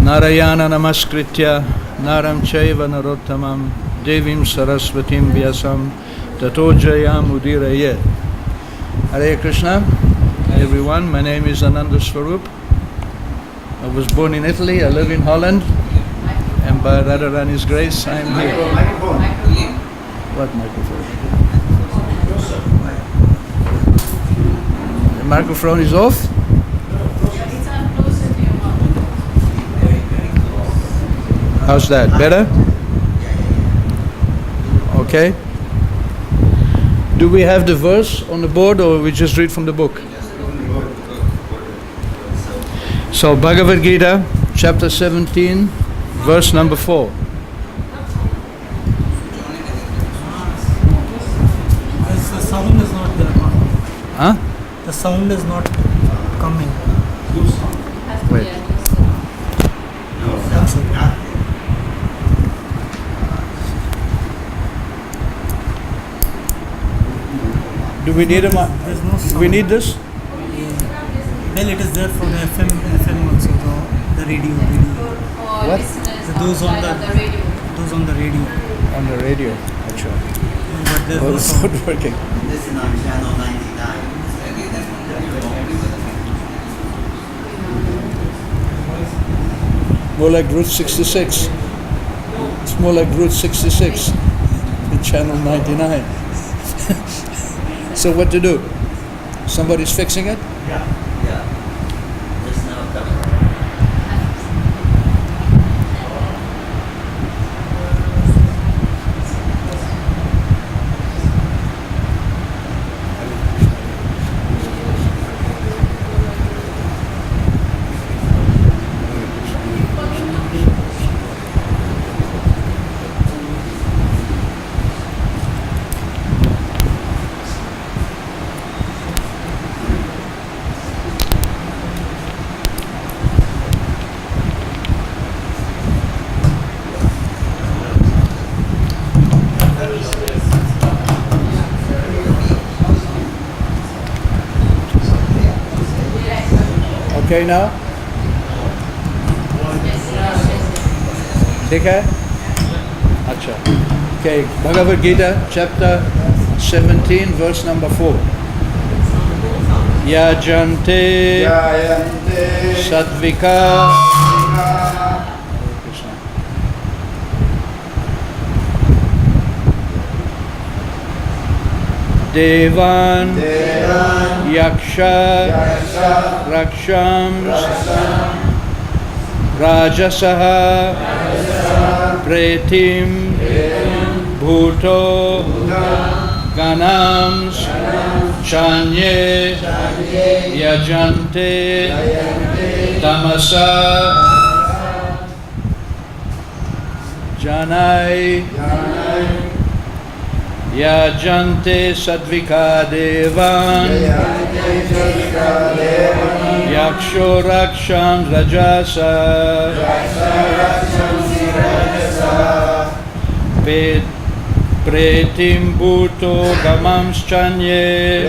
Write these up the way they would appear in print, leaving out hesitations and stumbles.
Narayana namaskritya naram chaiva narottamam devim saraswatim vyasam tato jayam udirayet. Hare Krishna, everyone. My name is Ananda Svarup. I was born in Italy. I live in Holland, and by Radharani's grace, I am here. What microphone? The microphone is off? How's that? Better? Okay. Do we have the verse on the board, or we just read from the book? So Bhagavad-Gita, chapter 17, verse number 4. The sound is not there. Huh? The sound is not coming. Wait. Do we need There's no sound. Do we need this? Well, it is there for the FM also, the radio. What? Those on the radio. On the radio. Achha. But there's Oh, no it's sound. not working. This is on channel 99. More like Route 66. It's more like Route 66 in channel 99. So what to do? Somebody's fixing it? Yeah. There's no cover. Okay now? ठीक है? अच्छा. Okay, Bhagavad Gita, chapter 17, verse number 4. Yajante Satvika Devan Yaksha Rakshams Rajasaha Pretim Bhuto Ganams Chanye Yajante Tamasa Janai Yajante Satvika Devan Yaksho Raksham Rajasa Pretim Bhuto Gamams Chanye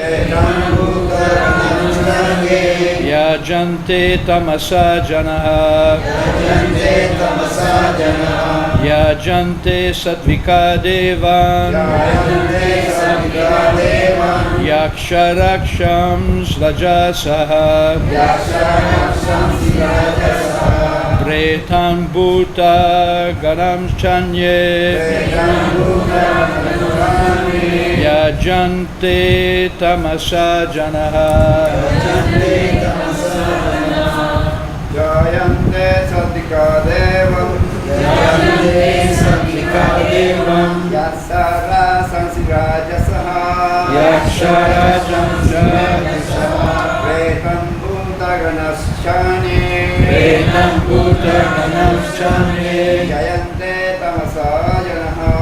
Yajante Tamasa Janaha Yajante Satvika Devan Yaksha Rakshams Rajasaha Pretam Bhuta Ganams Chanye Yajante Tamasa Janaha Jayante Satvika Devam Yasara Sansirajasaha Pretam Bhuta Ganashchane Jayante Tamasa Janaha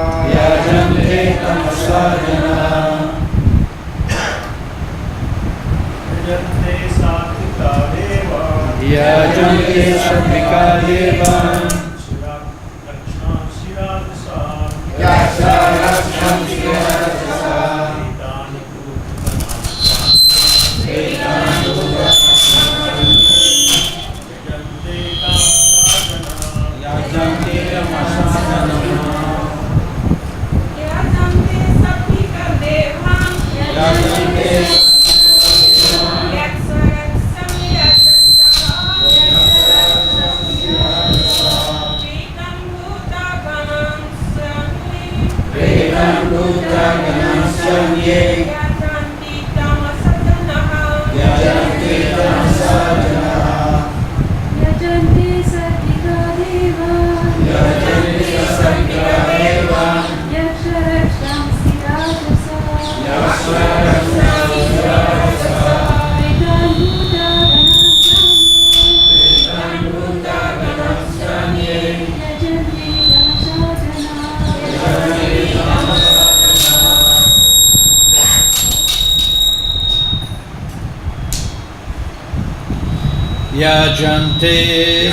Yajante Satvika Devan Yasara Sansirajasaha Yajante,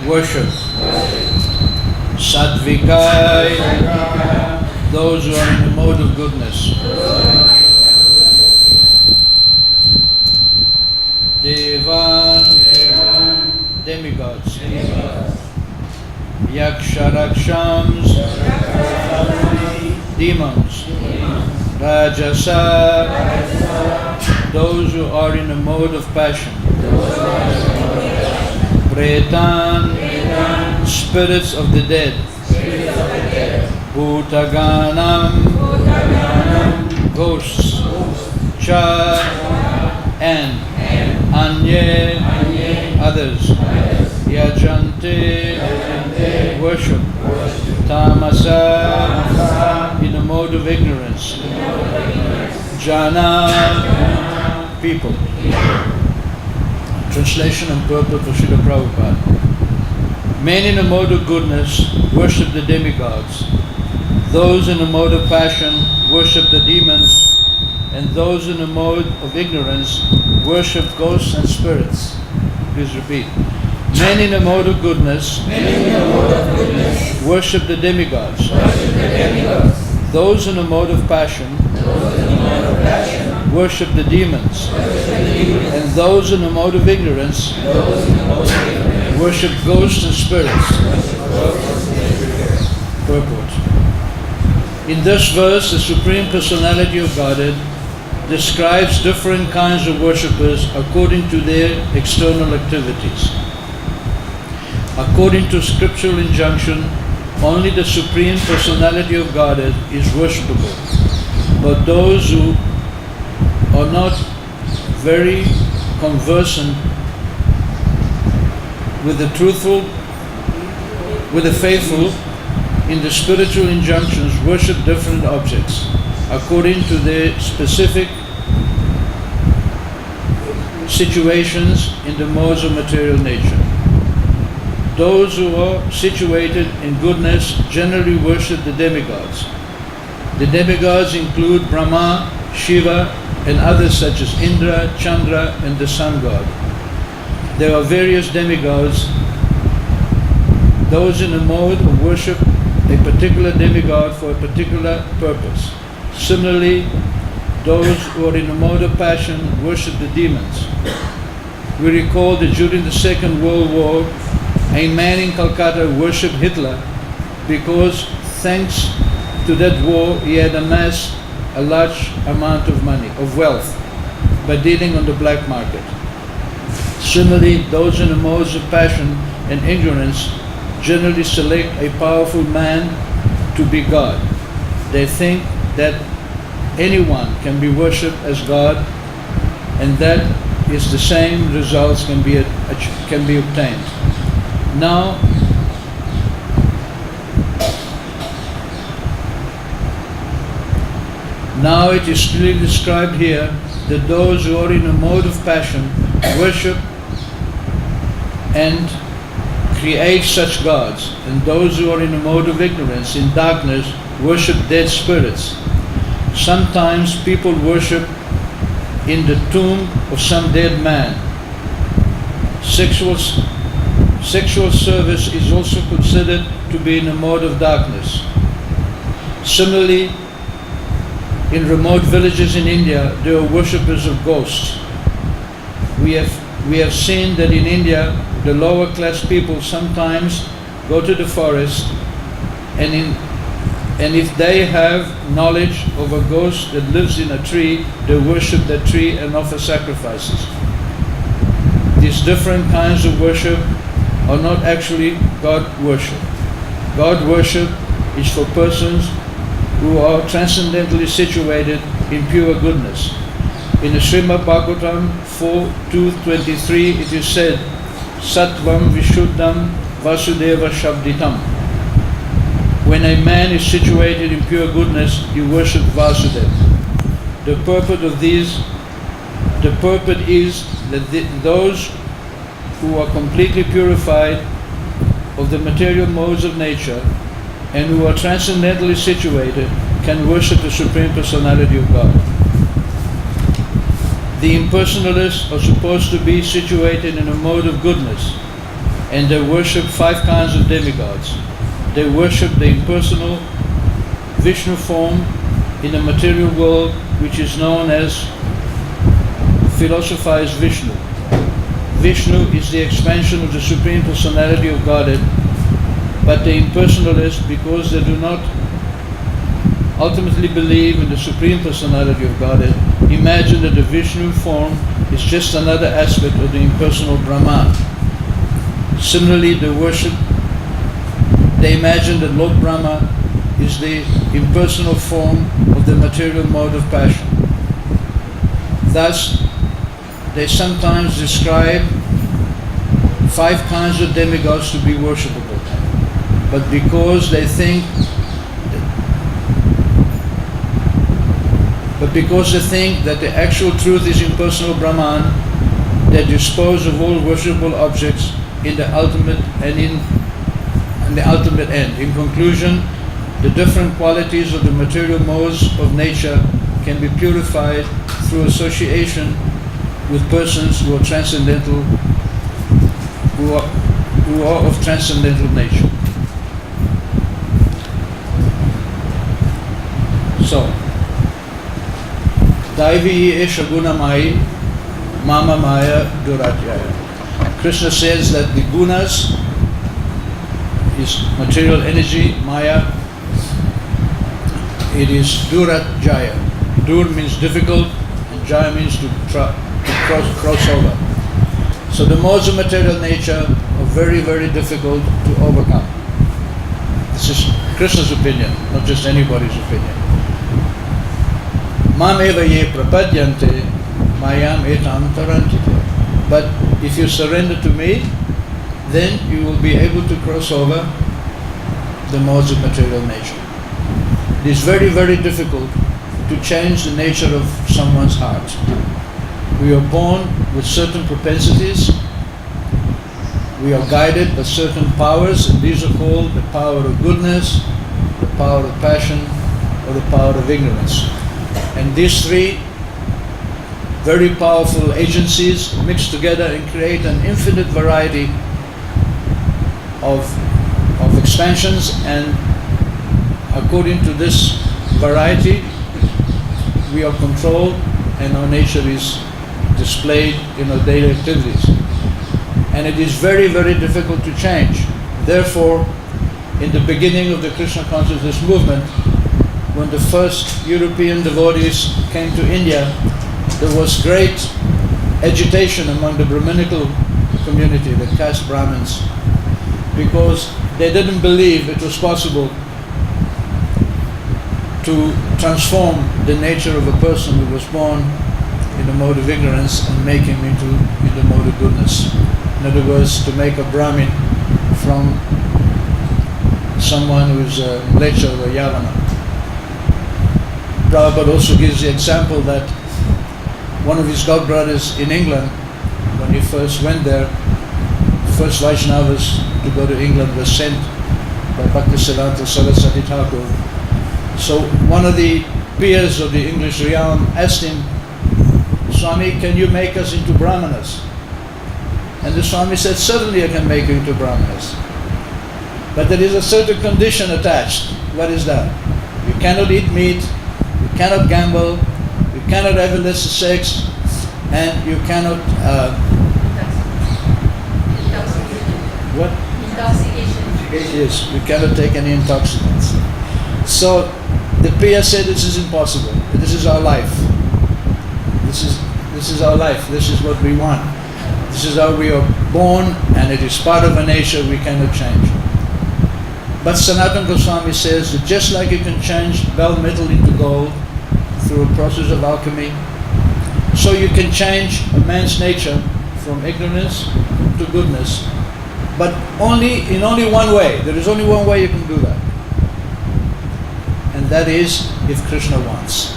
worship. Sattvikai, those who are in the mode of goodness. Devan, demigods. Yaksharakshams, demons. Rajasa, those who are in a mode of passion. Pretan, spirits of the dead. Bhutaganam, ghosts. Cha, and Anye, others. Yajante, worship. Tamasa, in a mode of ignorance. Jana, people. Translation and purport for Srila Prabhupada. Men in a mode of goodness worship the demigods. Those in a mode of passion worship the demons. And those in a mode of ignorance worship ghosts and spirits. Please repeat. Men in a mode of goodness, worship the demigods. Those in a mode of passion worship the demons. And those in a mode of ignorance worship ghosts and spirits. Purport. In this verse, the Supreme Personality of Godhead describes different kinds of worshippers according to their external activities. According to scriptural injunction, only the Supreme Personality of Godhead is worshipable. But those who are not very conversant with the faithful in the spiritual injunctions worship different objects according to their specific situations in the modes of material nature. Those who are situated in goodness generally worship the demigods. The demigods include Brahma, Shiva, and others such as Indra, Chandra, and the sun god. There are various demigods. Those in a mode of worship a particular demigod for a particular purpose. Similarly, those who are in a mode of passion worship the demons. We recall that during the Second World War, a man in Calcutta worshipped Hitler because thanks to that war he had amassed a large amount of money, of wealth, by dealing on the black market. Similarly, those in the modes of passion and ignorance generally select a powerful man to be God. They think that anyone can be worshipped as God, and that is the same results can be obtained. Now, it is clearly described here that those who are in a mode of passion worship and create such gods, and those who are in a mode of ignorance, in darkness, worship dead spirits. Sometimes people worship in the tomb of some dead man. Sexual service is also considered to be in a mode of darkness. Similarly, in remote villages in India, there are worshippers of ghosts. We have seen that in India, the lower class people sometimes go to the forest, and if they have knowledge of a ghost that lives in a tree, they worship that tree and offer sacrifices. These different kinds of worship are not actually God worship. God worship is for persons who are transcendently situated in pure goodness. In the Srimad Bhagavatam 4.2.23 it is said, Sattvam Vishuddham Vasudeva Shabditam. When a man is situated in pure goodness, he worships Vasudeva. The purport is that those who are completely purified of the material modes of nature and who are transcendently situated can worship the Supreme Personality of God. The impersonalists are supposed to be situated in a mode of goodness, and they worship 5 kinds of demigods. They worship the impersonal Vishnu form in the material world, which is known as philosophized Vishnu. Vishnu is the expansion of the Supreme Personality of Godhead, but the impersonalists, because they do not ultimately believe in the Supreme Personality of Godhead, imagine that the Vishnu form is just another aspect of the impersonal Brahman. Similarly, they imagine that Lord Brahma is the impersonal form of the material mode of passion. Thus, they sometimes describe 5 kinds of demigods to be worshipable. But because they think that the actual truth is impersonal Brahman, they dispose of all worshipable objects in the ultimate and in the ultimate end. In conclusion, the different qualities of the material modes of nature can be purified through association with persons who are transcendental, who are of transcendental nature. So, Daivi Esha Gunamai Mama Maya Duratyaya. Krishna says that the gunas is material energy, Maya. It is Duratjaya. Dur means difficult, and Jaya means to cross over. So the modes of material nature are very, very difficult to overcome. This is Krishna's opinion, not just anybody's opinion. Mam eva ye prapadyante, mayam etam tarantite. But if you surrender to me, then you will be able to cross over the modes of material nature. It is very, very difficult to change the nature of someone's heart. We are born with certain propensities. We are guided by certain powers, and these are called the power of goodness, the power of passion, or the power of ignorance. And these 3 very powerful agencies mix together and create an infinite variety of expansions, and according to this variety, we are controlled and our nature is displayed in our daily activities. And it is very, very difficult to change. Therefore, in the beginning of the Krishna consciousness movement, when the first European devotees came to India, there was great agitation among the Brahminical community, the caste Brahmins, because they didn't believe it was possible to transform the nature of a person who was born in the mode of ignorance and make him into the mode of goodness. In other words, to make a Brahmin from someone who is a Mlecha or a Yavana. Prabhupada also gives the example that one of his godbrothers in England, when he first went there, first Vaishnavas to go to England were sent by Bhaktisiddhanta Saraswati Thakur. So one of the peers of the English realm asked him, Swami, can you make us into Brahmanas? And the Swami said, certainly I can make you into Brahmanas. But there is a certain condition attached. What is that? You cannot eat meat, you cannot gamble, you cannot have illicit sex, and you cannot... what? Intoxication. Yes, you cannot take any intoxicants. So the Priya said, this is impossible. This is our life. This is our life. This is what we want. This is how we are born, and it is part of our nature we cannot change. But Sanatana Goswami says that just like you can change bell metal into gold through a process of alchemy, so you can change a man's nature from ignorance to goodness, but in only one way. There is only one way you can do that. And that is if Krishna wants.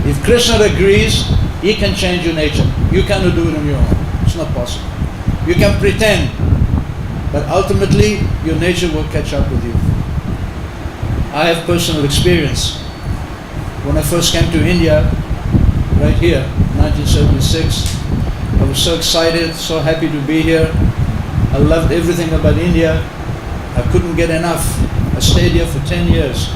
If Krishna agrees, he can change your nature. You cannot do it on your own. It's not possible. You can pretend, but ultimately your nature will catch up with you. I have personal experience. When I first came to India, right here, 1976, I was so excited, so happy to be here. I loved everything about India. I couldn't get enough. I stayed here for 10 years.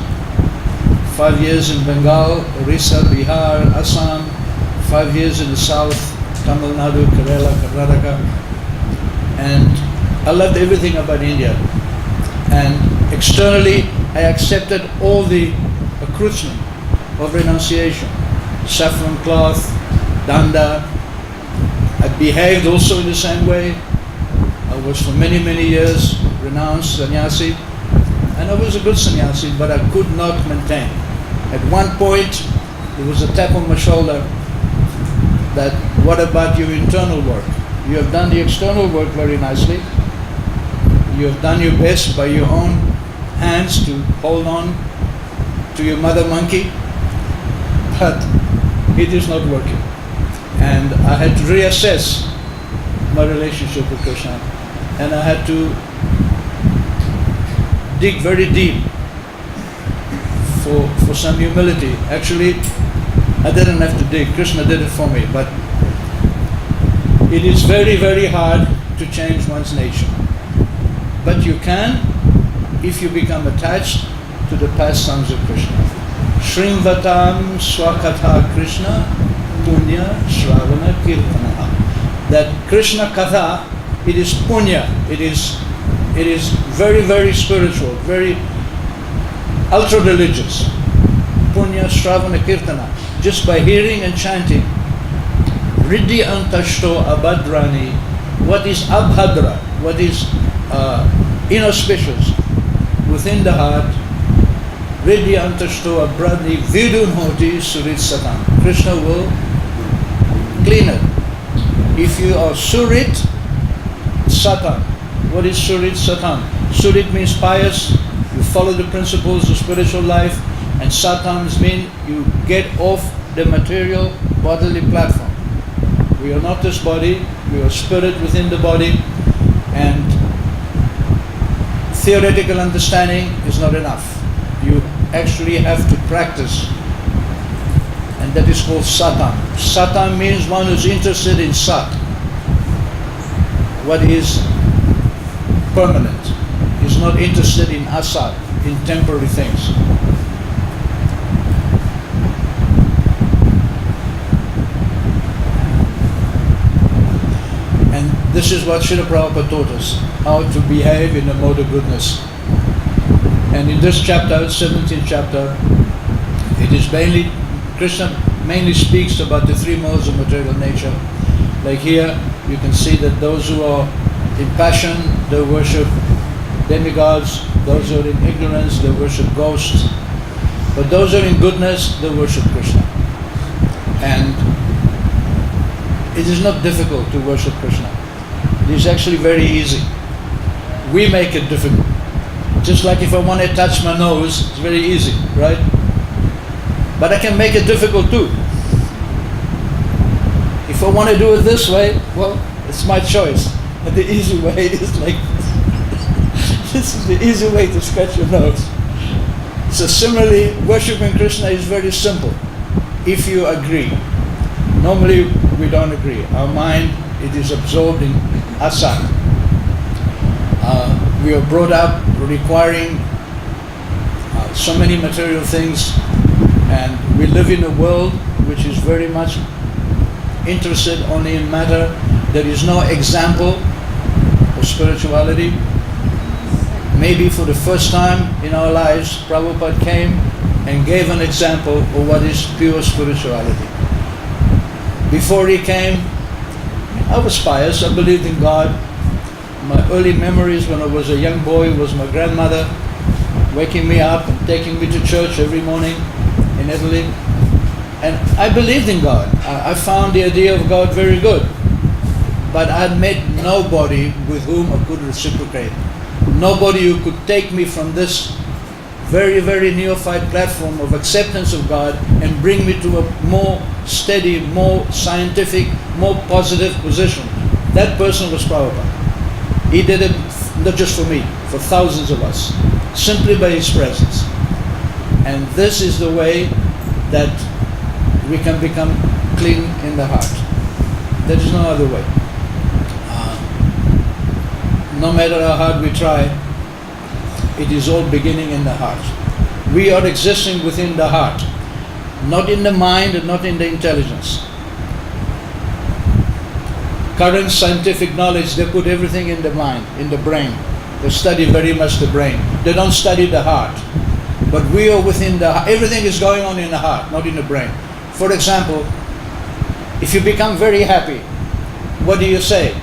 5 years in Bengal, Orissa, Bihar, Assam. 5 years in the south, Tamil Nadu, Kerala, Karnataka. And I loved everything about India. And externally, I accepted all the accoutrement of renunciation. Saffron cloth, danda. I behaved also in the same way. I was for many, many years renounced sannyasi. And I was a good sannyasi, but I could not maintain. At one point, there was a tap on my shoulder that, what about your internal work? You have done the external work very nicely. You have done your best by your own hands to hold on to your mother monkey, but it is not working. And I had to reassess my relationship with Krishna. And I had to dig very deep for some humility. Actually, I didn't have to dig. Krishna did it for me. But it is very, very hard to change one's nature. But you can if you become attached to the pastimes of Krishna. Shrimvatam swakatha Krishna punya shravana kirtana. That Krishna katha, it is punya. It is very, very spiritual, very ultra-religious. Punya shravana kirtana. Just by hearing and chanting, Riddhi antashto abhadrani, what is abhadra, what is inauspicious within the heart, Riddhi antashto abhadrani vidunhoti surit satan. Krishna will clean it. If you are surit satan, what is surit satan? Surit means pious, you follow the principles of spiritual life, and satans mean you get off the material bodily platform. We are not this body, we are spirit within the body, and theoretical understanding is not enough. You actually have to practice, and that is called satan. Satan means one who is interested in sat, what is permanent. Is not interested in asat, in temporary things. And this is what Srila Prabhupada taught us, how to behave in the mode of goodness. And in this chapter, 17th chapter, it is mainly, Krishna mainly speaks about the three modes of material nature. Like here, you can see that those who are in passion, they worship demigods. Those who are in ignorance, they worship ghosts. But those who are in goodness, they worship Krishna. And it is not difficult to worship Krishna. It is actually very easy. We make it difficult. Just like if I want to touch my nose, it's very easy, right? But I can make it difficult too. If I want to do it this way, well, it's my choice. But the easy way is like this. This is the easy way to scratch your nose. So similarly, worshipping Krishna is very simple, if you agree. Normally, we don't agree. Our mind, it is absorbed in asat. We are brought up requiring so many material things, and we live in a world which is very much interested only in matter. There is no example of spirituality. Maybe for the first time in our lives, Prabhupada came and gave an example of what is pure spirituality. Before he came, I was pious, I believed in God, My early memories when I was a young boy was my grandmother waking me up and taking me to church every morning in Italy. And I believed in God. I found the idea of God very good. But I had met nobody with whom I could reciprocate. Nobody who could take me from this very, very neophyte platform of acceptance of God and bring me to a more steady, more scientific, more positive position. That person was Prabhupada. He did it not just for me, for thousands of us, simply by his presence. And this is the way that we can become clean in the heart. There is no other way. No matter how hard we try, it is all beginning in the heart. We are existing within the heart, not in the mind and not in the intelligence. Current scientific knowledge, they put everything in the mind, in the brain. They study very much the brain. They don't study the heart. But we are within the heart. Everything is going on in the heart, not in the brain. For example, if you become very happy, what do you say?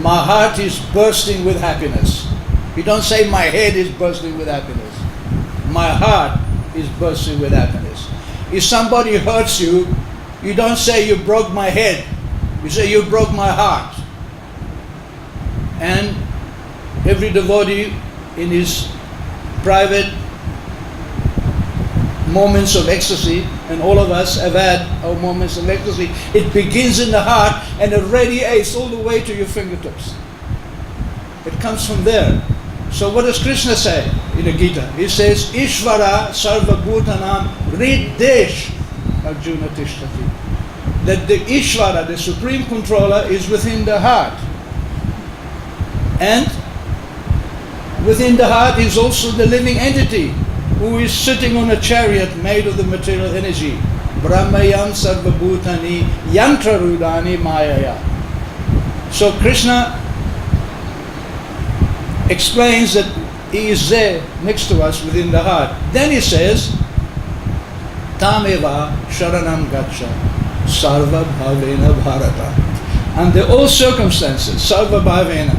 My heart is bursting with happiness. You don't say my head is bursting with happiness. My heart is bursting with happiness. If somebody hurts you, you don't say you broke my head. You say you broke my heart. And every devotee in his private moments of ecstasy, and all of us have had our moments of ecstasy, it begins in the heart and it radiates all the way to your fingertips. It comes from there. So what does Krishna say in the Gita? He says, Ishvara sarva bhutanam hridesh Arjuna tishtati. That the Ishvara, the Supreme Controller, is within the heart. And within the heart is also the living entity, who is sitting on a chariot made of the material energy. Brahmayam sarva bhutani yantra rudani mayaya. So Krishna explains that he is there next to us within the heart. Then he says, Tameva sharanam gacha sarva bhavena bharata. Under all circumstances, sarva bhavena,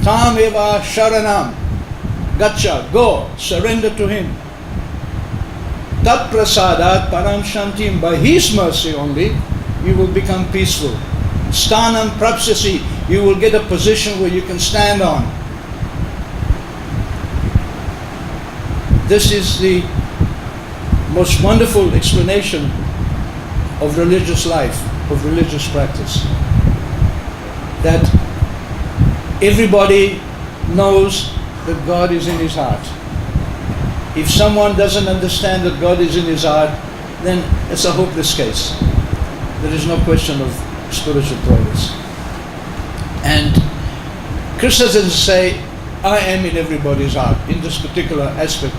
Tameva sharanam gacha, go, surrender to him. Tat prasadat param shantim, by his mercy only, you will become peaceful. Stanam prapsasi, you will get a position where you can stand on. This is the most wonderful explanation of religious life, of religious practice. That everybody knows that God is in his heart. If someone doesn't understand that God is in his heart, then it's a hopeless case. There is no question of spiritual progress. And Krishna doesn't say, I am in everybody's heart, in this particular aspect,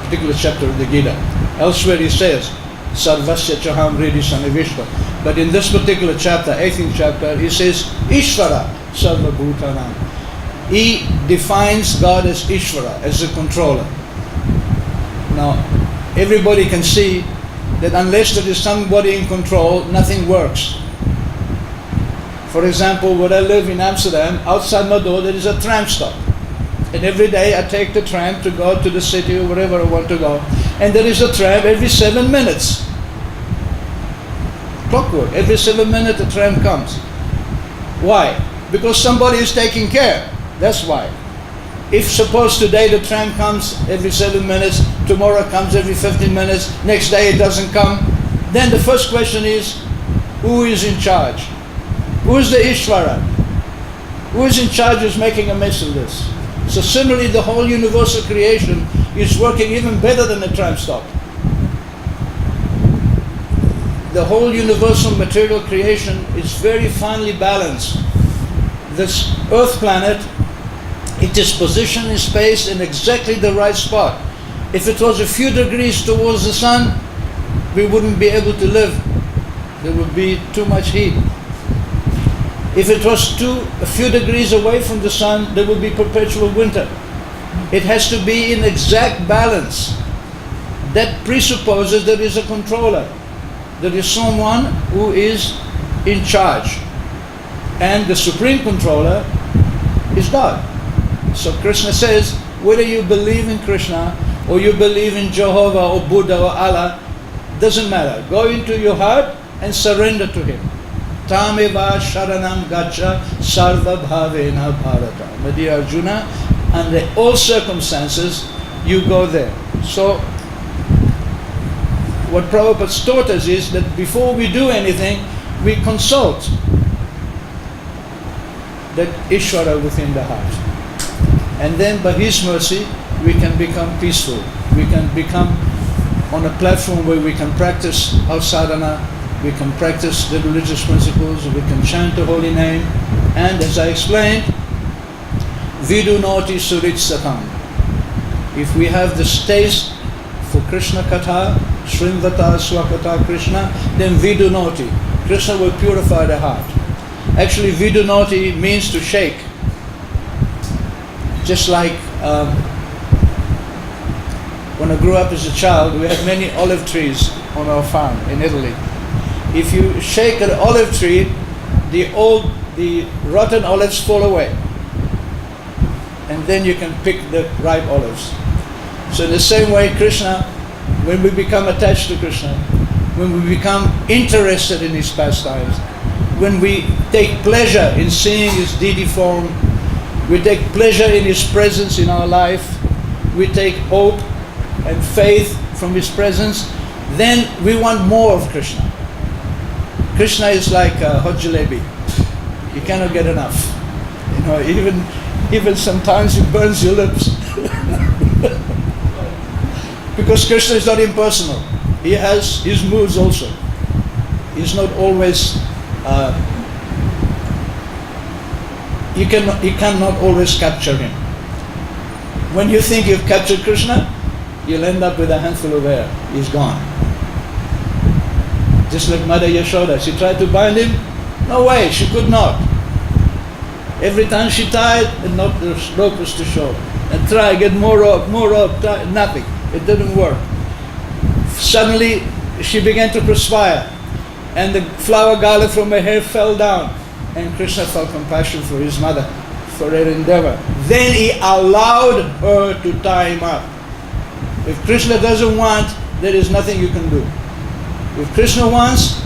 particular chapter of the Gita. Elsewhere he says, Sarvasya chaham hridhi sanivishta. But in this particular chapter, 18th chapter, he says, Ishvara sarva bhutanam. He defines God as Ishvara, as the controller. Now, everybody can see that unless there is somebody in control, nothing works. For example, where I live in Amsterdam, outside my door there is a tram stop. And every day I take the tram to go to the city or wherever I want to go. And there is a tram every 7 minutes. Clockwork, every 7 minutes a tram comes. Why? Because somebody is taking care. That's why. If suppose today the tram comes every 7 minutes, tomorrow comes every 15 minutes, next day it doesn't come, then the first question is, who is in charge? Who is the Ishvara? Who is in charge is making a mess of this? So similarly, the whole universal creation is working even better than the tram stop. The whole universal material creation is very finely balanced. This earth planet, it is positioned in space in exactly the right spot. If it was a few degrees towards the sun, we wouldn't be able to live. There would be too much heat. If it was a few degrees away from the sun, there would be perpetual winter. It has to be in exact balance. That presupposes there is a controller. There is someone who is in charge. And the Supreme Controller is God. So Krishna says, whether you believe in Krishna or you believe in Jehovah or Buddha or Allah, doesn't matter. Go into your heart and surrender to Him. Tameva sharanam gacha sarva bhavena bharata. My dear Arjuna, under all circumstances, you go there. So, what Prabhupada taught us is that before we do anything, we consult that Ishvara within the heart. And then by His mercy, we can become peaceful. We can become on a platform where we can practice our sadhana, we can practice the religious principles, we can chant the holy name, and as I explained, vidunoti suritsatam. If we have this taste for Krishna Katha, Srimvata Swakata Krishna, then vidunoti. Krishna will purify the heart. Actually, vidunoti means to shake. Just like when I grew up as a child, we had many olive trees on our farm in Italy. If you shake an olive tree, the rotten olives fall away. And then you can pick the ripe olives. So in the same way, Krishna, when we become attached to Krishna, when we become interested in His pastimes, when we take pleasure in seeing His deity form, we take pleasure in His presence in our life, we take hope and faith from His presence, then we want more of Krishna. Krishna is like a hot jalebi. You cannot get enough. You know, even sometimes it burns your lips. Because Krishna is not impersonal. He has his moods also. He's not always you cannot always capture Him. When you think you've captured Krishna, you'll end up with a handful of air. He's gone. Just like Mother Yashoda, she tried to bind Him. No way, she could not. Every time she tied, the rope was too short. And try, get more rope, try, nothing. It didn't work. Suddenly, she began to perspire. And the flower garland from her hair fell down. And Krishna felt compassion for his mother, for her endeavor. Then he allowed her to tie him up. If Krishna doesn't want, there is nothing you can do. If Krishna wants,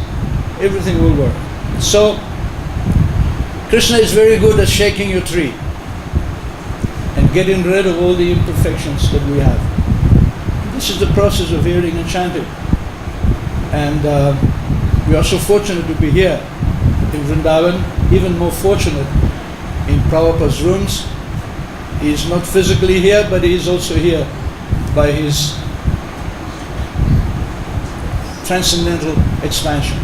everything will work. So, Krishna is very good at shaking your tree and getting rid of all the imperfections that we have. This is the process of hearing and chanting. And we are so fortunate to be here in Vrindavan, even more fortunate in Prabhupada's rooms. He is not physically here, but he is also here by his transcendental expansion.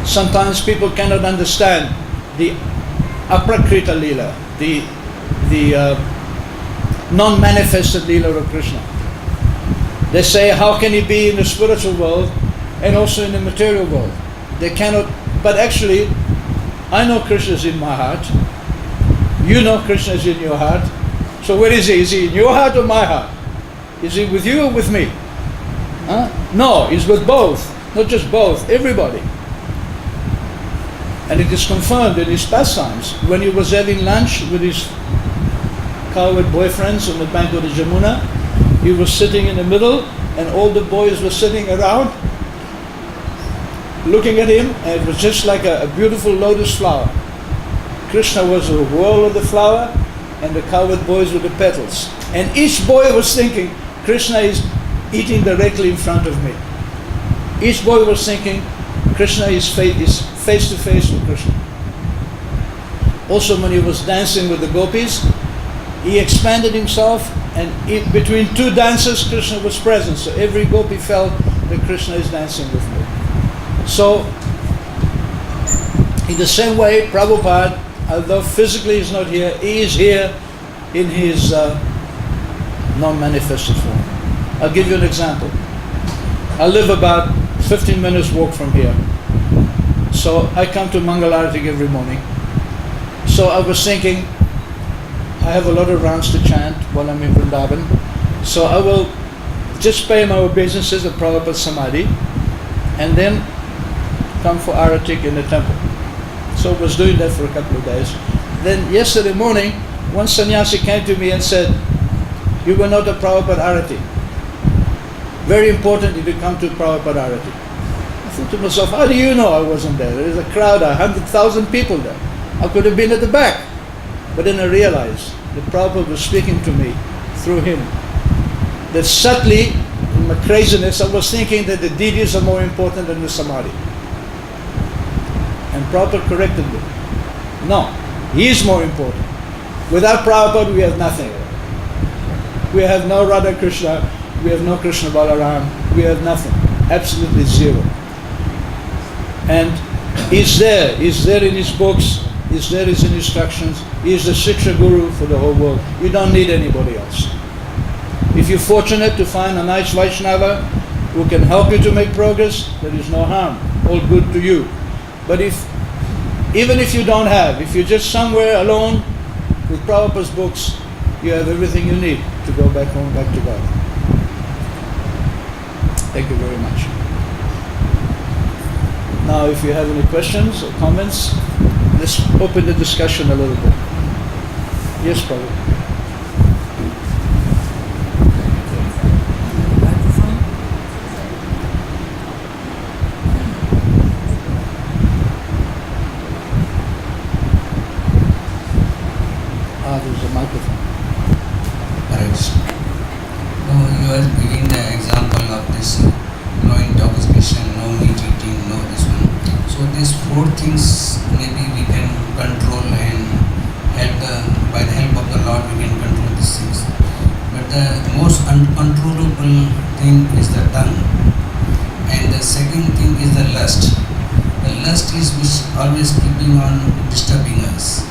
Sometimes people cannot understand the aprakrita lila, the non-manifested lila of Krishna. They say, how can he be in the spiritual world and also in the material world? They cannot, but actually, I know Krishna is in my heart. You know Krishna is in your heart. So where is he? Is he in your heart or my heart? Is he with you or with me? Huh? No, he's with both. Not just both, everybody. And it is confirmed in his pastimes. When he was having lunch with his cowherd boyfriends on the bank of the Jamuna, he was sitting in the middle and all the boys were sitting around looking at him, and it was just like a beautiful lotus flower. Krishna was the whirl of the flower and the cowherd boys were the petals. And each boy was thinking, Krishna is eating directly in front of me. Each boy was thinking, Krishna is face to face with Krishna. Also when he was dancing with the gopis, he expanded himself, and between two dancers Krishna was present. So every gopi felt that Krishna is dancing with me. So in the same way, Prabhupada, although physically is not here, he is here in his non-manifested form. I'll give you an example. I live about 15 minutes walk from here. So I come to Mangalarati every morning. So I was thinking, I have a lot of rounds to chant while I'm in Vrindavan. So I will just pay my obeisances at Prabhupada Samadhi and then come for Aratik in the temple. So I was doing that for a couple of days. Then yesterday morning, one sannyasi came to me and said, "You were not a Prabhupada Arati. Very important if you come to Prabhupada Arati." I thought to myself, how do you know I wasn't there? There is a crowd, 100,000 people there. I could have been at the back. But then I realized that Prabhupada was speaking to me through him. That subtly, in my craziness, I was thinking that the deities are more important than the samadhi. And Prabhupada corrected me. No, he is more important. Without Prabhupada, we have nothing. We have no Radha Krishna, we have no Krishna Balaram, we have nothing. Absolutely zero. And he's there in his books, he's there in his instructions, he's the Shiksha Guru for the whole world. You don't need anybody else. If you're fortunate to find a nice Vaishnava who can help you to make progress, there is no harm. All good to you. But even if you don't have, if you're just somewhere alone with Prabhupada's books, you have everything you need to go back home, back to God. Thank you very much. Now, if you have any questions or comments, let's open the discussion a little bit. Yes, Prabhupada. There's a microphone. Right. So you are giving the example of this no intoxication, no meat eating, no this one. So these four things maybe we can control and by the help of the Lord we can control these things. But the most uncontrollable thing is the tongue. And the second thing is the lust. The lust is which always keeping on disturbing us.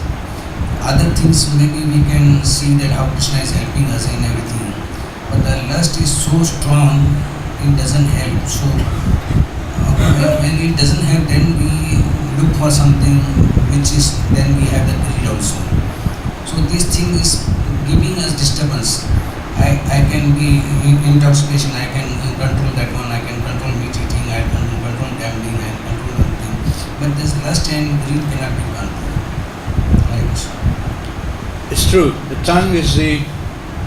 Other things maybe we can see that how Krishna is helping us in everything, but the lust is so strong, it doesn't help. So when it doesn't help, then we look for something which is, then we have the greed also. So this thing is giving us disturbance. I can be in intoxication, I can control that one, I can control meat eating, I can control gambling, I can control everything. But this lust and greed cannot be controlled. It's true. The tongue is the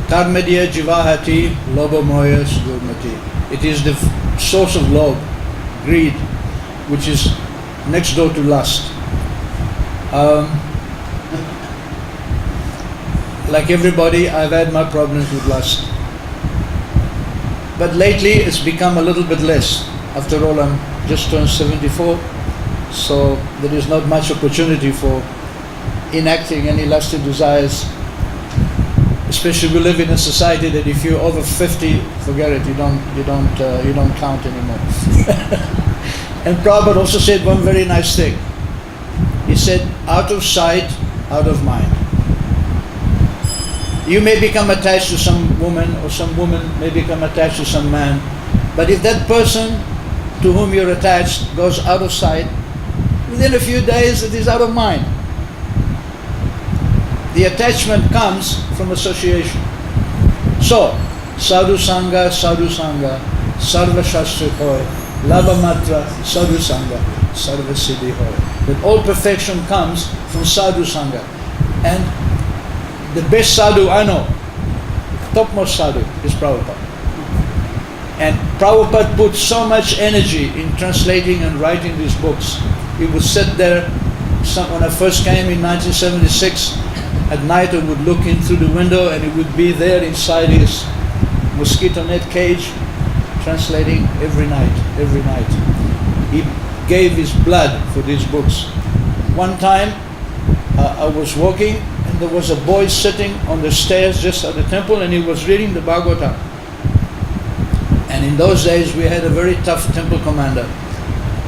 karmadya jivahati lobamoya sudurmati. It is the source of lobe, greed, which is next door to lust. Like everybody, I've had my problems with lust. But lately it's become a little bit less. After all, I'm just turned 74, so there is not much opportunity for enacting any lusty desires. Especially we live in a society that if you're over 50, forget it. You don't count anymore. And Prabhupada also said one very nice thing. He said, "Out of sight, out of mind." You may become attached to some woman, or some woman may become attached to some man, but if that person to whom you're attached goes out of sight, within a few days it is out of mind. The attachment comes from association. So, sadhu sangha, sarva shastri hoy, lava matra, sadhu sangha, sarva siddhi hoy. That all perfection comes from sadhu sangha. And the best sadhu I know, topmost sadhu, is Prabhupada. And Prabhupada put so much energy in translating and writing these books. He would sit there, when I first came in 1976, at night I would look in through the window and he would be there inside his mosquito net cage, translating every night. He gave his blood for these books. One time I was walking and there was a boy sitting on the stairs just at the temple and he was reading the Bhagavad-Gita. And in those days we had a very tough temple commander.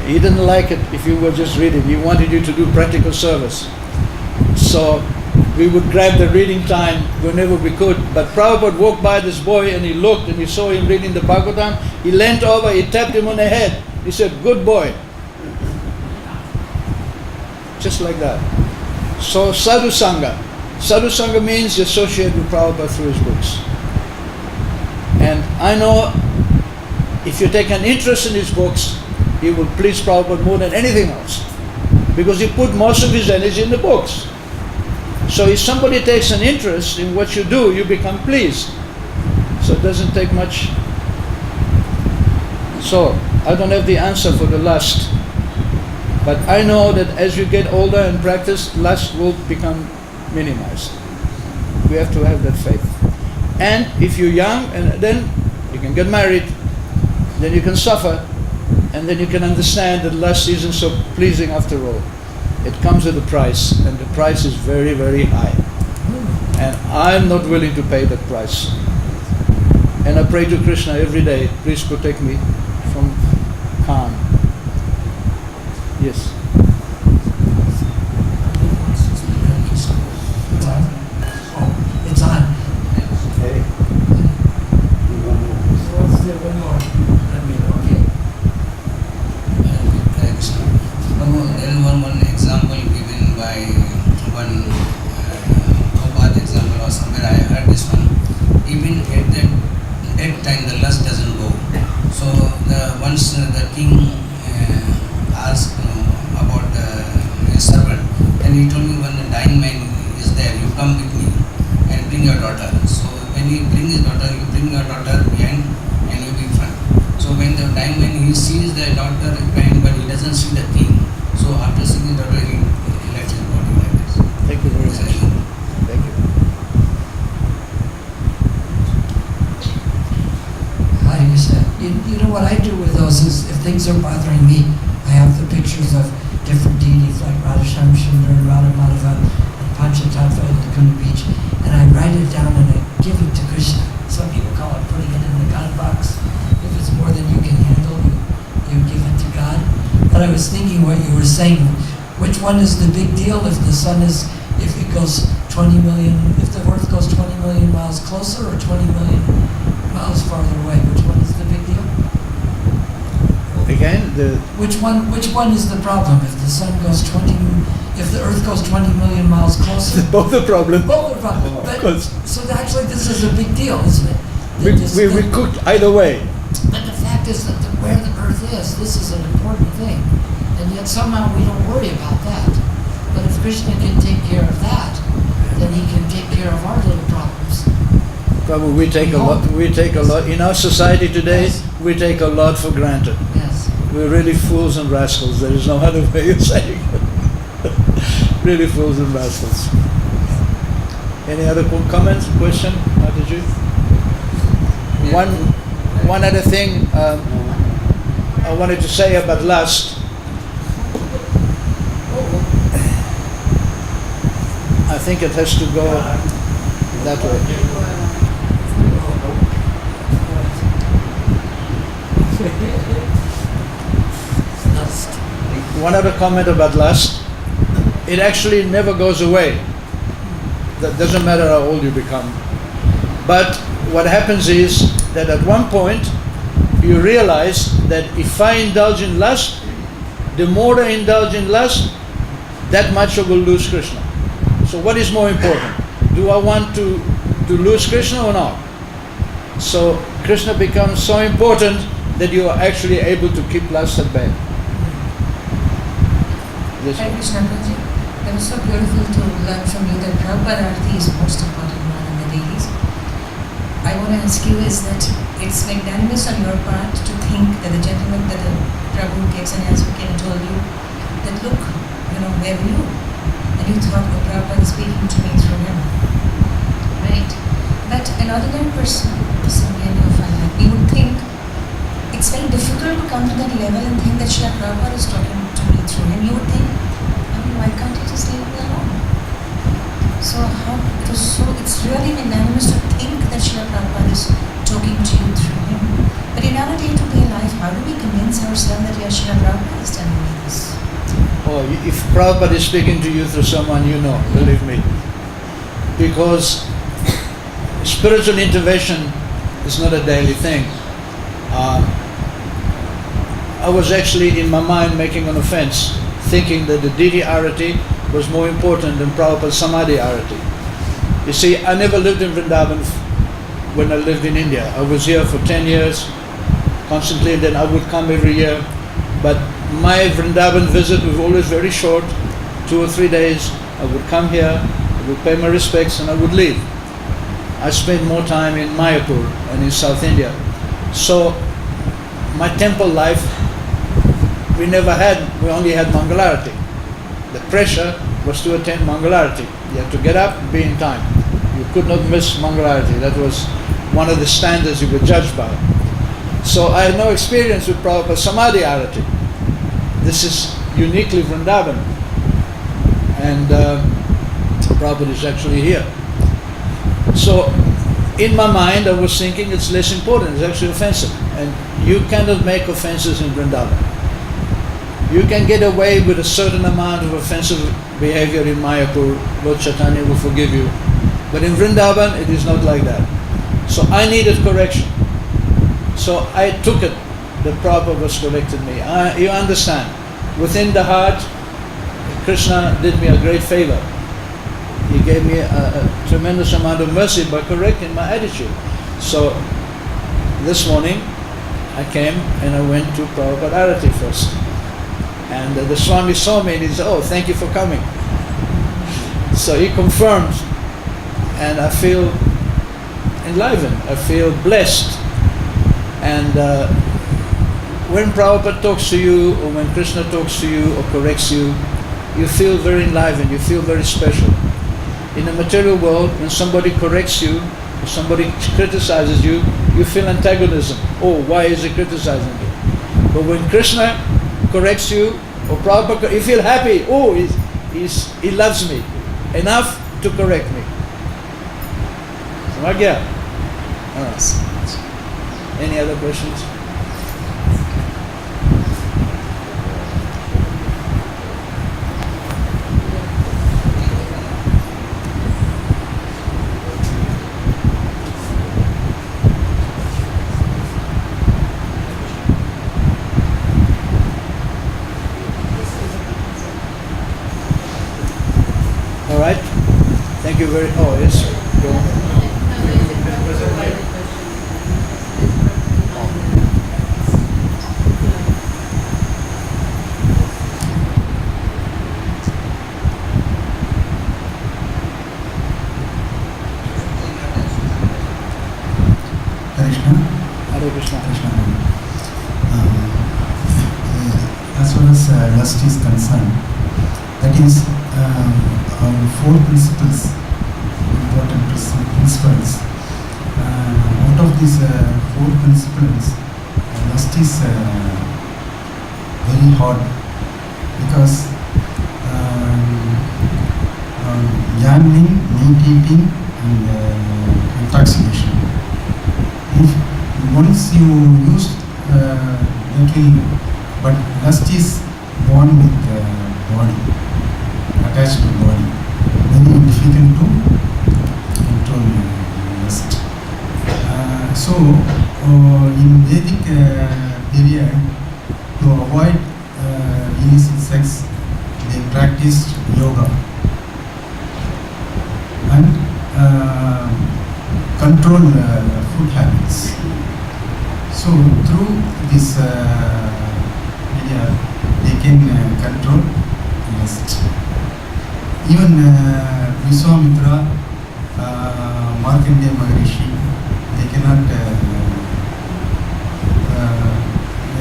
He didn't like it if you were just reading. He wanted you to do practical service. So we would grab the reading time whenever we could. But Prabhupada walked by this boy and he looked and he saw him reading the Bhagavatam. He leant over, he tapped him on the head. He said, "Good boy." Just like that. So sadhu sangha. Sadhu sangha means you associate with Prabhupada through his books. And I know if you take an interest in his books, he will please Prabhupada more than anything else. Because he put most of his energy in the books. So if somebody takes an interest in what you do, you become pleased. So it doesn't take much. So I don't have the answer for the lust, but I know that as you get older and practice, lust will become minimized. We have to have that faith. And if you're young, and then you can get married, then you can suffer, and then you can understand that lust isn't so pleasing after all. It comes at a price, and the price is very, very high. And I'm not willing to pay that price. And I pray to Krishna every day, please protect me from harm. Yes. It's on. Hey. Let's do one more. Okay. There is one example given by one Prabhupada example or somewhere I heard this one. Even at that time the lust doesn't go. So once the king asked about his servant, and he told me when the dying man is there, you come with me and bring your daughter. So when he bring his daughter, you bring your daughter behind and you be front. So when the dying man he sees the daughter behind but he doesn't see the king. So after seeing the daughter he left his body like this. Thank you very much. Thank you. Hi, you know what I do with those is if things are bothering me, I have the pictures of different deities like Radha Shamsundar, Radha Madhava, and Panchatattva at Laguna Beach, and I write it down and I give it to Krishna. Some people call it putting it in the God box. If it's more than you can handle, you give it to God. But I was thinking what you were saying, which one is the big deal if the sun is, if it goes 20 million, if the Earth goes 20 million miles closer or 20 million miles farther away, which one is the big deal? Again, Which one is the problem? If the sun goes 20, if the Earth goes 20 million miles closer, both the problem. both are problem. Of But, course. so actually, this is a big deal, isn't it? We cooked either way. But the fact is that where the Earth is, this is an important thing, and yet somehow we don't worry about that. But if Krishna can take care of that, then he can take care of our little problems. Probably we take a lot in our society today. Yes. We take a lot for granted. Yes. We're really fools and rascals. There is no other way of saying it. Really fools and rascals. Any other comments, question? How did you? One other thing I wanted to say about lust. I think it has to go that way. One other comment about lust. It actually never goes away. That doesn't matter how old you become. But what happens is that at one point you realize that if I indulge in lust, the more I indulge in lust, that much I will lose Krishna. So what is more important? Do I want to lose Krishna or not? So Krishna becomes so important that you are actually able to keep lust at bay. Yes, Hare Krishna Prabhuji, that was so beautiful to learn from you that Prabhupada Arati is most important one in the dailies. I want to ask you is that it's magnanimous on your part to think that the gentleman that the Prabhu takes an answer and told you that look, where were you? And you thought, oh, Prabhupada is speaking to me through him. Right? But an ordinary person in your family, we would think it's very difficult to come to that level and think that Srila Prabhupada is talking to me through him. You would think, why can't he just leave me alone? So it's really magnanimous to think that Srila Prabhupada is talking to you through him. But in our day-to-day life, how do we convince ourselves that yes, Srila Prabhupada is telling me this? Oh, if Prabhupada is speaking to you through someone you know, believe me. Because spiritual intervention is not a daily thing. I was actually in my mind making an offense, thinking that the Didi Arati was more important than Prabhupada's Samadhi Arati. You see, I never lived in Vrindavan when I lived in India. I was here for 10 years, constantly, and then I would come every year. But my Vrindavan visit was always very short, 2 or 3 days. I would come here, would pay my respects, and I would leave. I spent more time in Mayapur and in South India. So my temple life, we only had Mangalarati. The pressure was to attend Mangalarati. You had to get up and be in time. You could not miss Mangalarati. That was one of the standards you were judged by. So I had no experience with Prabhupada Samadhi Arati. This is uniquely Vrindavan. And Prabhupada is actually here. So in my mind I was thinking it's less important, it's actually offensive. And you cannot make offenses in Vrindavan. You can get away with a certain amount of offensive behavior in Mayapur, Lord Chaitanya will forgive you. But in Vrindavan it is not like that. So I needed correction. So I took it that Prabhupada was correcting me. You understand, within the heart, Krishna did me a great favor. He gave me a tremendous amount of mercy by correcting my attitude. So this morning I came and I went to Prabhupada Arati first. And the Swami saw me and he said, "Oh, thank you for coming." So he confirmed, and I feel enlivened, I feel blessed. And when Prabhupada talks to you, or when Krishna talks to you or corrects you, you feel very enlivened, you feel very special. In the material world, when somebody corrects you, or somebody criticizes you, you feel antagonism. Oh, why is he criticizing you? But when Krishna corrects you, or Prabhupada, you feel happy. Oh, he loves me enough to correct me. Samagya? Any other questions? All right. Thank you very. Oh yes. Go on. Hare Krishna. As far as lust is concerned, that is four principles, important principles. Out of these four principles, lust is very hard because gambling, meat eating, and intoxication. If once you use little, but lust is born with body, attached to body, very difficult to control lust. So in Vedic period, to avoid illicit sex, they practiced yoga and control food habits. So through this area, they can control lust. Even Vishwamitra, Markandeya Maharishi, they cannot,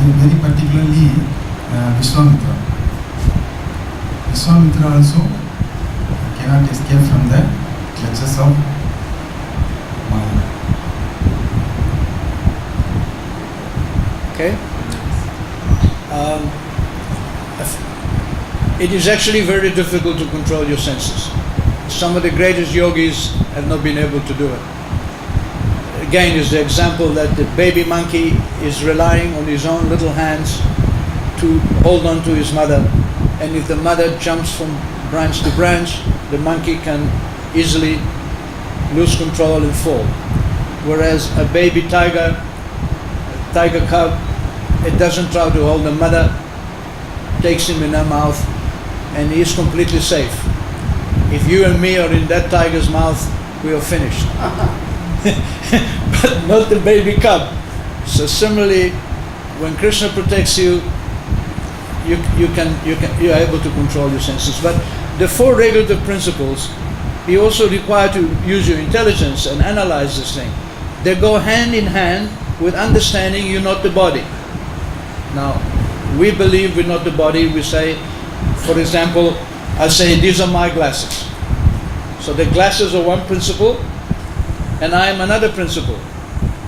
very particularly Vishwamitra. Vishwamitra also cannot escape from the clutches of Maya. Okay. It is actually very difficult to control your senses. Some of the greatest yogis have not been able to do it. Again, is the example that the baby monkey is relying on his own little hands to hold on to his mother, and if the mother jumps from branch to branch, the monkey can easily lose control and fall. Whereas a baby tiger cub, it doesn't try to hold the mother, takes him in her mouth, and he is completely safe. If you and me are in that tiger's mouth, we are finished. But not the baby cub. So similarly, when Krishna protects you, you are able to control your senses. But the four regulative principles you also require to use your intelligence and analyze this thing. They go hand in hand with understanding you're not the body. Now, we believe we're not the body. We say, for example, I say, these are my glasses. So the glasses are one principle, and I am another principle.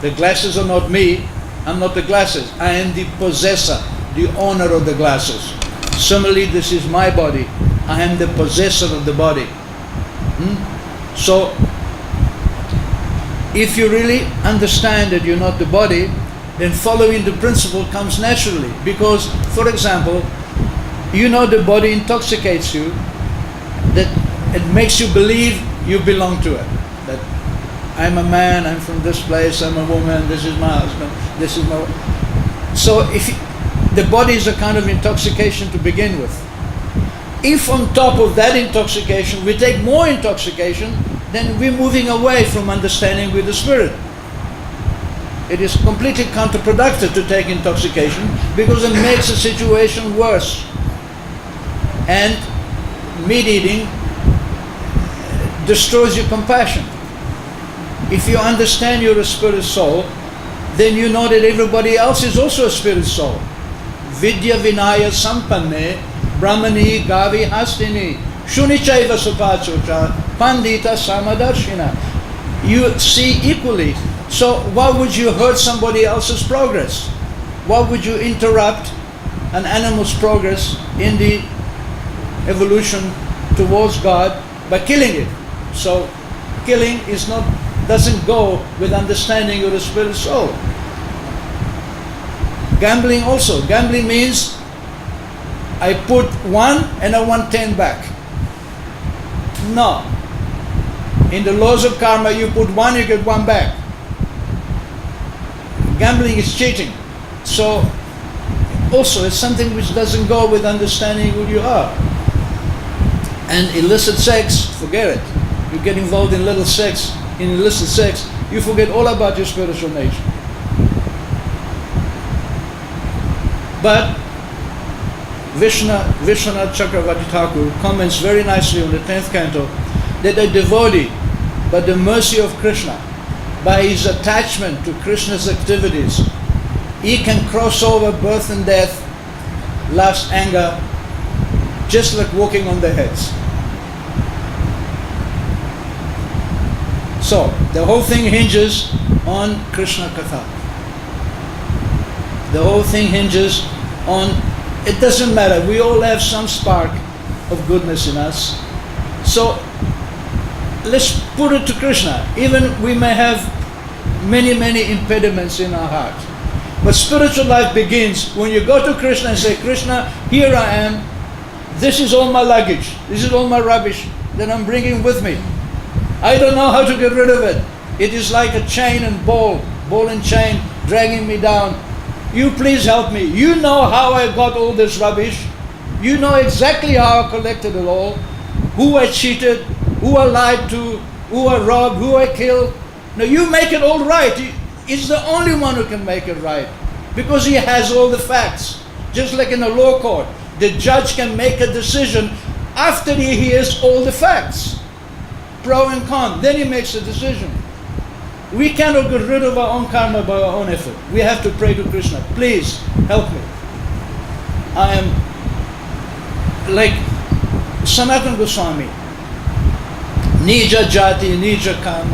The glasses are not me, I'm not the glasses. I am the possessor, the owner of the glasses. Similarly, this is my body. I am the possessor of the body. So, if you really understand that you're not the body, then following the principle comes naturally. Because, for example, you know the body intoxicates you, that it makes you believe you belong to it. That I'm a man, I'm from this place, I'm a woman, this is my husband, this is my... So if the body is a kind of intoxication to begin with. If on top of that intoxication we take more intoxication, then we're moving away from understanding with the spirit. It is completely counterproductive to take intoxication because it makes the situation worse. And meat eating destroys your compassion. If you understand you're a spirit soul, then you know that everybody else is also a spirit soul. Vidya Vinaya Sampanne Brahmani Gavi Hastini Shunichaiva Supachocha Pandita Samadarshina. You see equally. So why would you hurt somebody else's progress? Why would you interrupt an animal's progress in the evolution towards God by killing it? So killing doesn't go with understanding of the spirit soul. Gambling also. Gambling means I put 1 and I want 10 back. No. In the laws of karma, you put 1, you get 1 back. Gambling is cheating. So also it's something which doesn't go with understanding who you are. And illicit sex, forget it. You get involved in illicit sex, you forget all about your spiritual nature. But Vishwanath Chakravarti Thakur comments very nicely on the 10th canto that a devotee, by the mercy of Krishna, by his attachment to Krishna's activities, he can cross over birth and death, lust, anger, just like walking on their heads. So, the whole thing hinges on Krishna Katha. The whole thing hinges on, it doesn't matter, we all have some spark of goodness in us. So, let's put it to Krishna. Even we may have many impediments in our heart. But spiritual life begins when you go to Krishna and say, Krishna, here I am. This is all my luggage. This is all my rubbish that I'm bringing with me. I don't know how to get rid of it. It is like a chain and ball and chain dragging me down. You please help me. You know how I got all this rubbish. You know exactly how I collected it all. Who I cheated, who I lied to, who I robbed, who I killed. Now you make it all right. He's the only one who can make it right. Because he has all the facts. Just like in a law court, the judge can make a decision after he hears all the facts. Pro and con. Then he makes a decision. We cannot get rid of our own karma by our own effort. We have to pray to Krishna. Please, help me. I am like Sanatana Goswami. Nija jati, nija kam,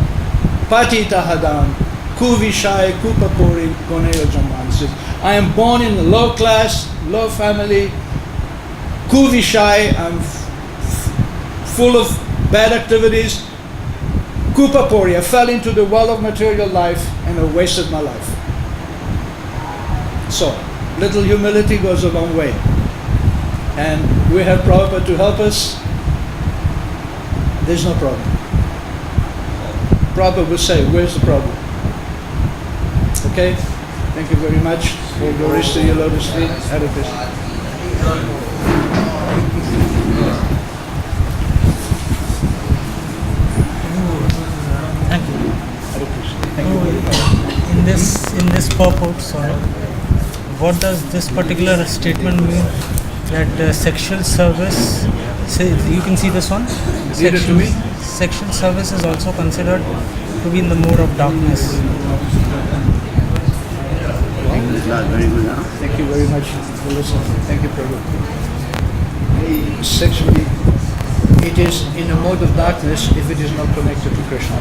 patita hadam, kuvishai, kupapuri, goneyo jaman. Says, I am born in a low class, low family, kuvishai, I'm full of bad activities. Kupapuri, I fell into the well of material life and I wasted my life. So, little humility goes a long way. And we have Prabhupada to help us. There's no problem. Prabhupada will say, where's the problem? Okay? Thank you very much. All glories to your lotus feet. Hare Krishna. Thank you. Hare Krishna. Thank you very much. In this purport, sorry, what does this particular statement mean? That sexual service, say, you can see this one? Read it to me. sexual service is also considered to be in the mode of darkness. Very good, huh? Thank you very much for listening. Thank you, Prabhu. Sexually, it is in a mode of darkness if it is not connected to Krishna.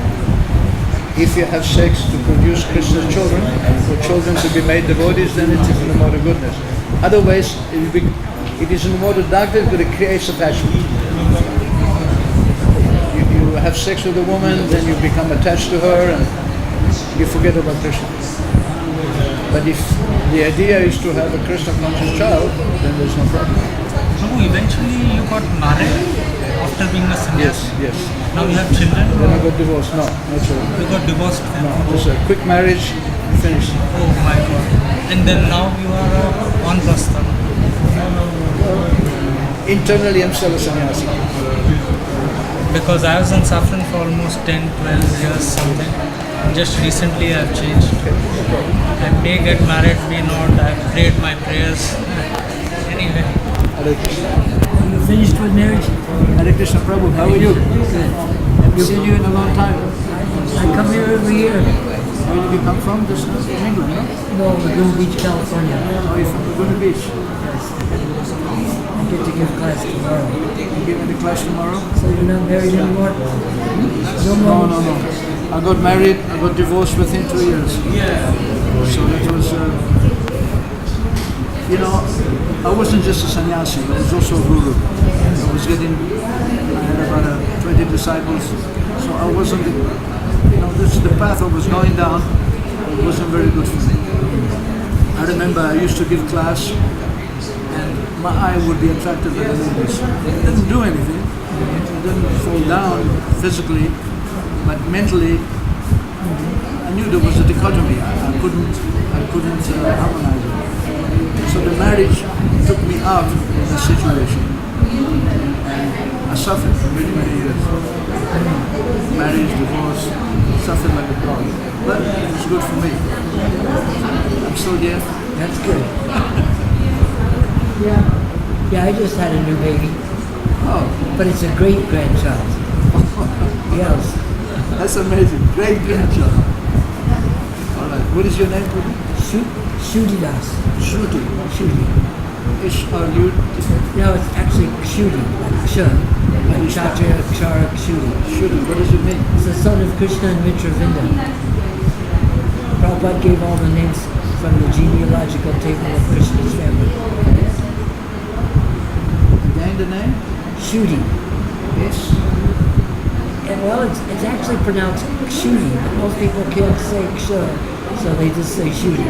If you have sex to produce Krishna's children, for children to be made devotees, then it is in the mode of goodness. Otherwise, it is in the mode of darkness, but it creates attachment. You have sex with a woman, then you become attached to her, and you forget about Krishna. But if the idea is to have a Krishna conscious child, then there's no problem. Prabhu, eventually you got married after being a sannyasi. Yes. Now you have children? Then I got divorced. No, not true. You got divorced then? No, just a quick marriage, finished. Oh my God. And then now you are on prastha. Internally, I'm still a sannyasi. Because I was in saffron for almost 10, 12 years something. Just recently I've changed. I may get married, may not. I've prayed my prayers. Anyway. Hare Krishna. You finished with marriage? Hare Krishna Prabhu, how are you? Good. Haven't seen you in a long time. I come here every year. Where did you come from? Just in England, no? No, Laguna Beach, California. Oh, you're from Laguna Beach. Yes. I get to give class tomorrow. You giving the class tomorrow? So you're not married anymore? No more? No. I got married, I got divorced within 2 years. So that was, I wasn't just a sannyasi, I was also a guru. I had about 20 disciples. So I wasn't, this is the path I was going down. It wasn't very good for me. I remember I used to give class and my eye would be attracted by the ladies. It didn't do anything. It didn't fall down physically. But mentally, I knew there was a dichotomy. I couldn't harmonize it. So the marriage took me out of the situation. And I suffered for many, many years. Marriage, divorce, suffered like a dog. But it was good for me. I'm still here. That's good. Yeah, I just had a new baby. Oh, But it's a great grandchild. Yes. that's amazing. Great grandchild. All right. What is your name? Shooty-das. Shruti. Shooty. H-R-U. No, it's actually Shooty, like Ksha. Like Kshatriya, Kshara, Shooty. Shruti. What does it mean? It's the son of Krishna and Mitra Vinda. Prabhupada gave all the names from the genealogical table of Krishna's family. Again, the name? Shooty. Yes. And well, it's actually pronounced Shooty, but most people can't say Ksha, so they just say Shooty.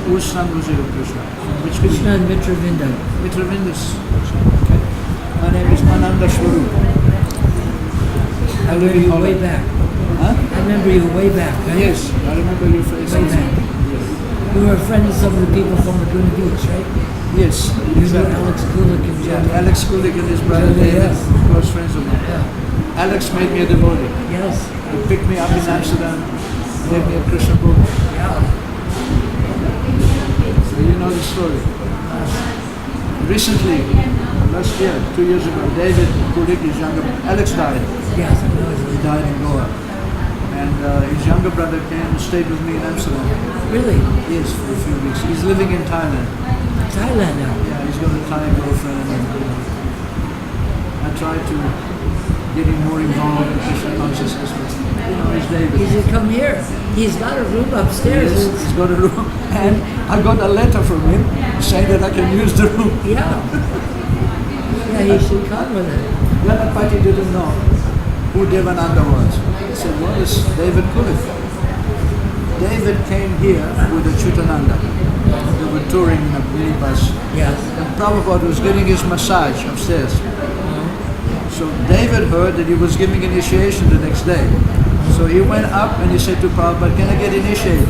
Whose son was it of Krishna? Which Krishna and Mitra Vinda. Mitra Vindas. Okay. My name is Ananda Svarup. I remember you way back. Huh? I remember you way back, right? Yes, I remember your face. Way back. You were a friend of some of the people from Laguna Beach, right? Yes. You knew Alex Kulik and Yeah, Johnny. Alex Kulik and his brother Yeah, David, yes. close friends of mine. Yeah. Alex made me a devotee. Yes. He picked me up in Amsterdam, gave me a Krishna book. Yeah. So you know the story. Recently, last year, 2 years ago, David Kulik, his younger Alex died. Yes, I know. He died in Goa. And his younger brother came and stayed with me in Amsterdam. Really? Yes, for a few weeks. He's living in Thailand. Thailand now. Yeah, he's got a Thai girlfriend. And, I tried to get him more involved in Krishna consciousness, but he's David. He should come here. He's got a room upstairs. Yes, he's got a room. And I got a letter from him saying that I can use the room. Yeah. Yeah, he should come with it. Ganapati didn't know who Devananda was. He said, what is David Kulik? David came here with a Chutananda. They were touring in a minibus. Yes. And Prabhupada was getting his massage upstairs. So David heard that he was giving initiation the next day. So he went up and he said to Prabhupada, can I get initiated?